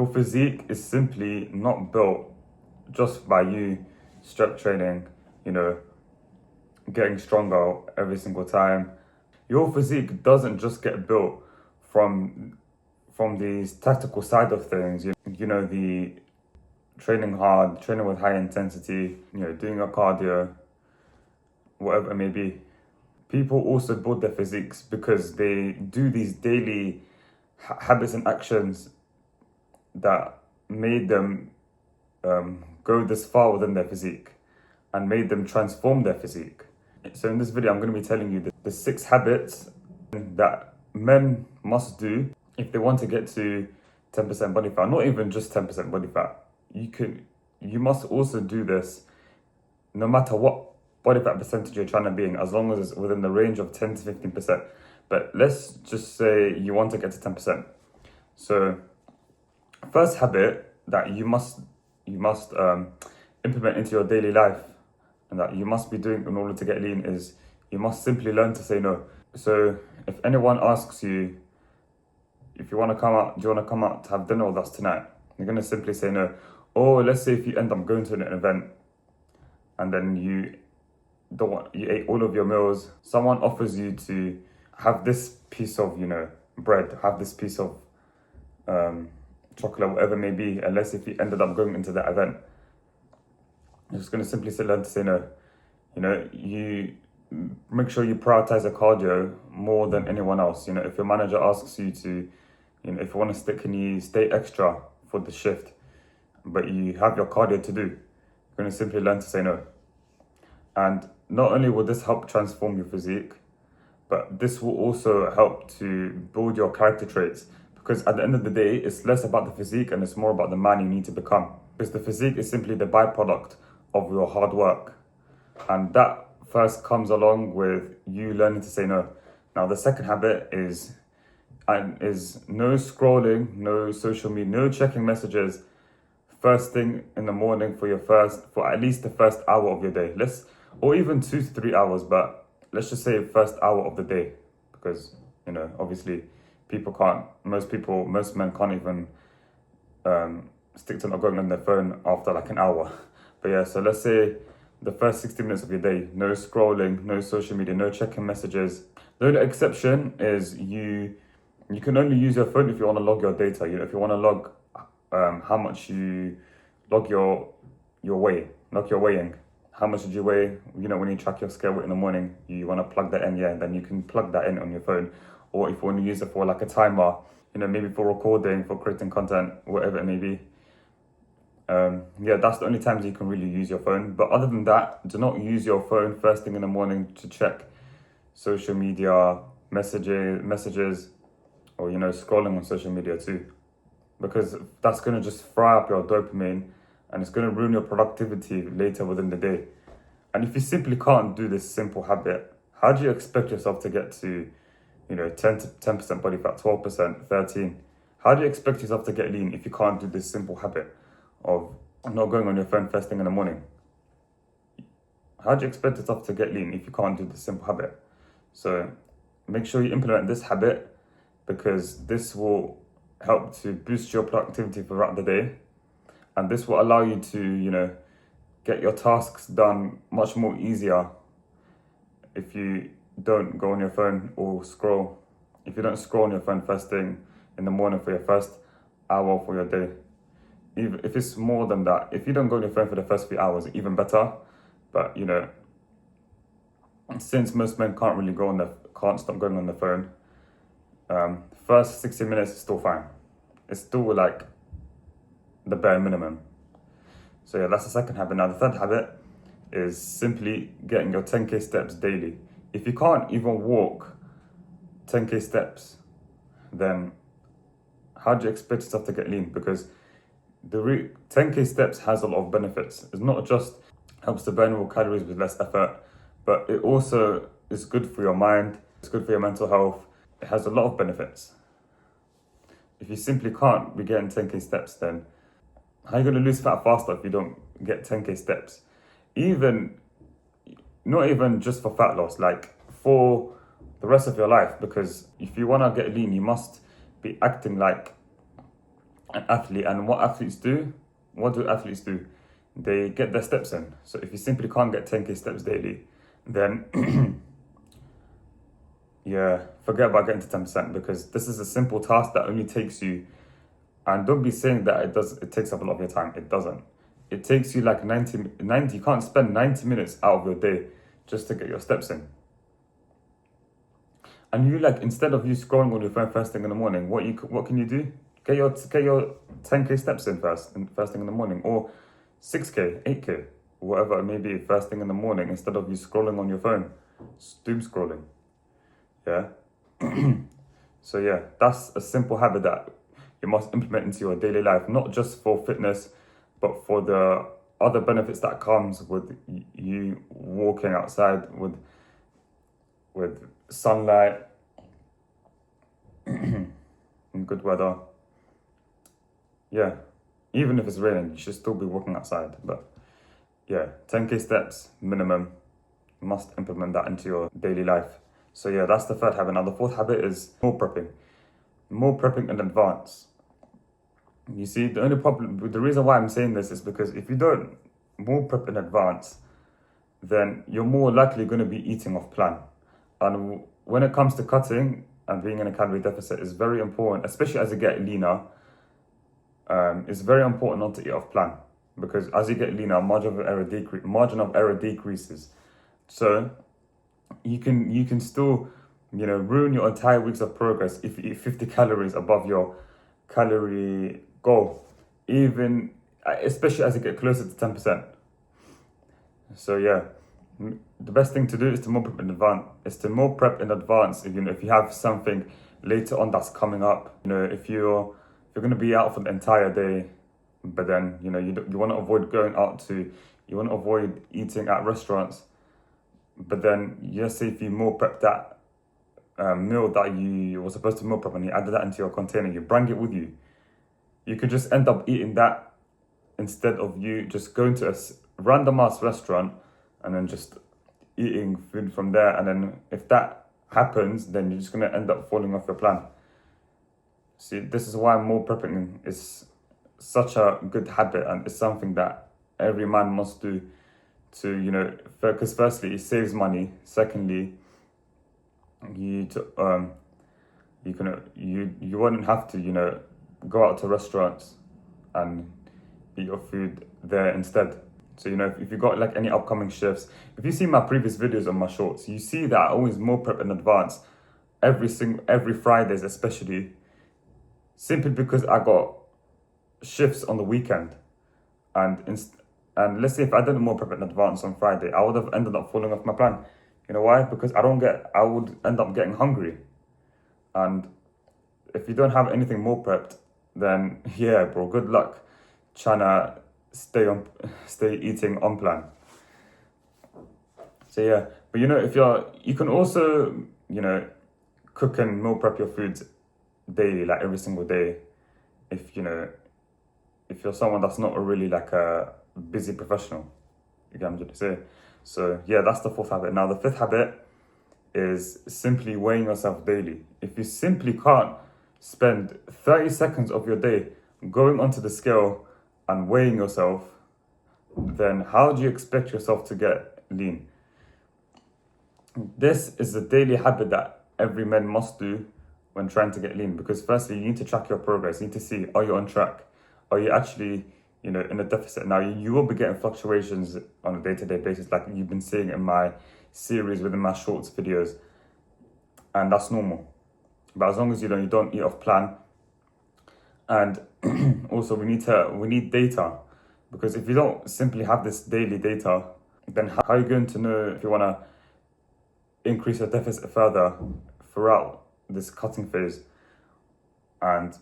Your physique is simply not built just by you strength training, you know, getting stronger every single time. Your physique doesn't just get built from the tactical side of things. You know, the training hard, training with high intensity, doing your cardio, whatever it may be. People also build their physiques because they do these daily habits and actions that made them go this far within their physique and made them transform their physique. So in this video, I'm going to be telling you the 6 habits that men must do if they want to get to 10% body fat. Not even just 10% body fat. You must also do this no matter what body fat percentage you're trying to be in, as long as it's within the range of 10 to 15%. But let's just say you want to get to 10%. So first habit that you must implement into your daily life and that you must be doing in order to get lean is you must simply learn to say no. So if anyone asks you, if you want to come out, do you want to come out to have dinner with us tonight? You're going to simply say no. Or let's say if you end up going to an event and then you ate all of your meals, someone offers you to have this piece of, bread, have this piece of chocolate, whatever it may be, unless if you ended up going into that event. You're just going to simply learn to say no. You make sure you prioritize a cardio more than anyone else. If your manager asks you to, if you want to can you stay extra for the shift, but you have your cardio to do, you're going to simply learn to say no. And not only will this help transform your physique, but this will also help to build your character traits. Because at the end of the day, it's less about the physique and it's more about the man you need to become. Because the physique is simply the byproduct of your hard work. And that first comes along with you learning to say no. Now, the second habit is no scrolling, no social media, no checking messages first thing in the morning for at least the first hour of your day. Or even 2 to 3 hours, but let's just say first hour of the day. Because, obviously most men can't even stick to not going on their phone after like an hour. But yeah, so let's say the first 60 minutes of your day, no scrolling, no social media, no checking messages. The only exception is you can only use your phone if you want to log your data. If you want to log how much you log your weighing. How much did you weigh? When you track your scale weight in the morning, you want to plug that in, then you can plug that in on your phone. Or if you want to use it for like a timer, maybe for recording, for creating content, whatever it may be. That's the only times you can really use your phone. But other than that, do not use your phone first thing in the morning to check social media, messages, or, scrolling on social media too. Because that's going to just fry up your dopamine and it's going to ruin your productivity later within the day. And if you simply can't do this simple habit, how do you expect yourself to get to 10% body fat, 12%, 13%? How do you expect yourself to get lean if you can't do this simple habit of not going on your phone first thing in the morning? How do you expect yourself to get lean if you can't do this simple habit? So make sure you implement this habit because this will help to boost your productivity throughout the day. And this will allow you to, get your tasks done much more easier if you don't go on your phone or scroll. If you don't scroll on your phone first thing in the morning for your first hour for your day. Even if it's more than that, if you don't go on your phone for the first few hours, even better. But since most men can't stop going on the phone, first 60 minutes is still fine. It's still like the bare minimum. So yeah, that's the second habit. Now the third habit is simply getting your 10k steps daily. If you can't even walk 10k steps, then how do you expect yourself to get lean? Because the 10k steps has a lot of benefits. It's not just helps to burn more calories with less effort, but it also is good for your mind. It's good for your mental health. It has a lot of benefits. If you simply can't be getting 10k steps, then how are you going to lose fat faster if you don't get 10k steps? Not even just for fat loss, like for the rest of your life. Because if you want to get lean, you must be acting like an athlete. And what do athletes do? They get their steps in. So if you simply can't get 10k steps daily, then yeah, forget about getting to 10%, because this is a simple task that only takes you, and don't be saying that it takes up a lot of your time. It doesn't. It takes you like 90, you can't spend 90 minutes out of your day just to get your steps in. And you, like, instead of you scrolling on your phone first thing in the morning, what can you do? Get your 10k steps in first thing in the morning, or 6k, 8k, whatever it may be, first thing in the morning, instead of you scrolling on your phone, doom scrolling. Yeah. So yeah, that's a simple habit that you must implement into your daily life, not just for fitness, but for the other benefits that comes with you walking outside with sunlight in good weather. Yeah, even if it's raining, you should still be walking outside. But yeah, 10k steps minimum. You must implement that into your daily life. So yeah, that's the third habit. Now the fourth habit is meal prepping. Meal prepping in advance. You see, the reason why I'm saying this is because if you don't meal prep in advance, then you're more likely going to be eating off plan. And when it comes to cutting and being in a calorie deficit, it's very important, especially as you get leaner. It's very important not to eat off plan, because as you get leaner, margin of error decreases. So you can still, ruin your entire weeks of progress if you eat 50 calories above your calorie goal, even especially as you get closer to 10%. So yeah, the best thing to do is to meal prep in advance. If you have something later on that's coming up. If you're going to be out for the entire day, but then you want to avoid eating at restaurants. But then, just say if you meal prep that meal that you were supposed to meal prep and you added that into your container, you bring it with you. You could just end up eating that instead of you just going to a random ass restaurant and then just eating food from there. And then if that happens, then you're just going to end up falling off your plan. See, this is why meal prepping is such a good habit, and it's something that every man must do to, because firstly, it saves money. Secondly, you wouldn't have to, go out to restaurants and eat your food there instead. So, if you got like any upcoming shifts, if you see my previous videos on my shorts, you see that I always meal prep in advance every Fridays, especially, simply because I got shifts on the weekend. And let's say if I didn't meal prep in advance on Friday, I would have ended up falling off my plan. You know why? Because I would end up getting hungry. And if you don't have anything meal prepped, then yeah, bro, good luck trying to stay eating on plan. So yeah, but if you can also, cook and meal prep your foods daily, like every single day, if you're someone that's not really like a busy professional. You get what I'm trying to say? So yeah, that's the fourth habit. Now the fifth habit is simply weighing yourself daily. If you simply can't spend 30 seconds of your day going onto the scale and weighing yourself, then how do you expect yourself to get lean? This is a daily habit that every man must do when trying to get lean, because firstly, you need to track your progress. You need to see, are you on track? Are you actually, in a deficit? Now, you will be getting fluctuations on a day-to-day basis, like you've been seeing in my series within my shorts videos, and that's normal. But as long as you don't eat off plan, and also we need data, because if you don't simply have this daily data, then how are you going to know if you want to increase your deficit further throughout this cutting phase, and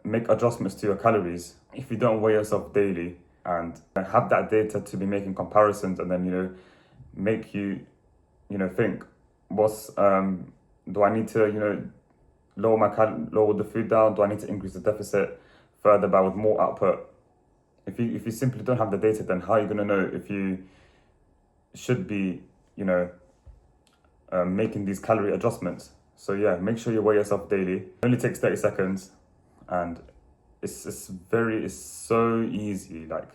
make adjustments to your calories if you don't weigh yourself daily and have that data to be making comparisons, and then make you think, what's do I need to lower the food down? Do I need to increase the deficit further but with more output? If you simply don't have the data, then how are you going to know if you should be making these calorie adjustments? So yeah, make sure you weigh yourself daily. It only takes 30 seconds, and it's so easy. Like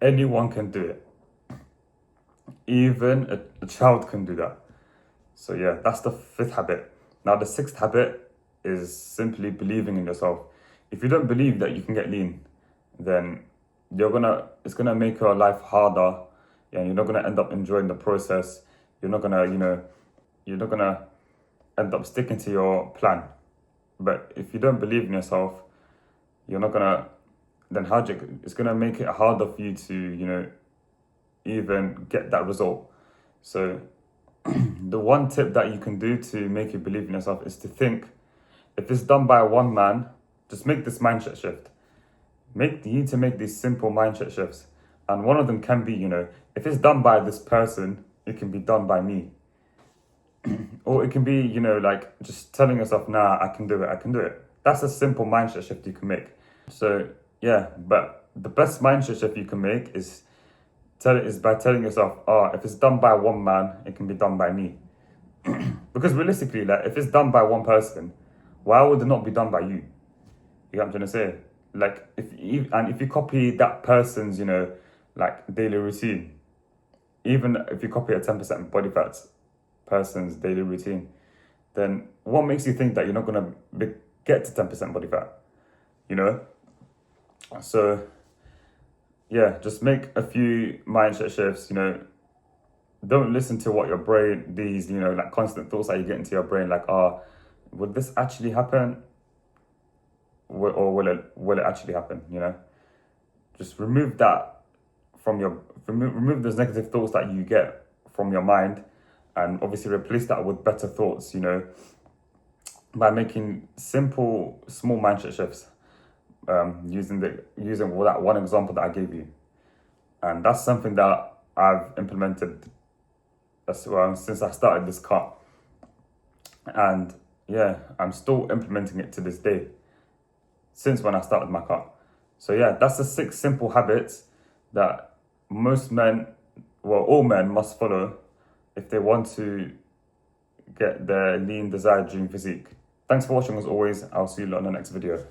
anyone can do it. Even a child can do that. So yeah, that's the fifth habit. Now the sixth habit is simply believing in yourself. If you don't believe that you can get lean, then it's gonna make your life harder, and you're not gonna end up enjoying the process. You're not gonna, you're not gonna end up sticking to your plan. But if you don't believe in yourself, you're not gonna. Then it's gonna make it harder for you to, even get that result. So the one tip that you can do to make you believe in yourself is to think, if it's done by one man, just make this mindset shift. You need to make these simple mindset shifts. And one of them can be, if it's done by this person, it can be done by me. Or it can be, like just telling yourself, nah, I can do it. That's a simple mindset shift you can make. So yeah, but the best mindset shift you can make is by telling yourself, if it's done by one man, it can be done by me. Because realistically, like if it's done by one person, why would it not be done by you? You get what I'm trying to say? Like if you copy that person's, like daily routine, even if you copy a 10% body fat person's daily routine, then what makes you think that you're not gonna get to 10% body fat? So yeah, just make a few mindset shifts. Don't listen to what your brain, these, like constant thoughts that you get into your brain, like, would this actually happen? Or will it actually happen? Just remove that remove those negative thoughts that you get from your mind, and obviously replace that with better thoughts, by making simple, small mindset shifts, using that one example that I gave you. And that's something that I've implemented as well since I started this cut. And yeah, I'm still implementing it to this day, since when I started my cut. So yeah, that's the 6 simple habits that all men must follow if they want to get their lean, desired dream physique. Thanks for watching as always. I'll see you on the next video.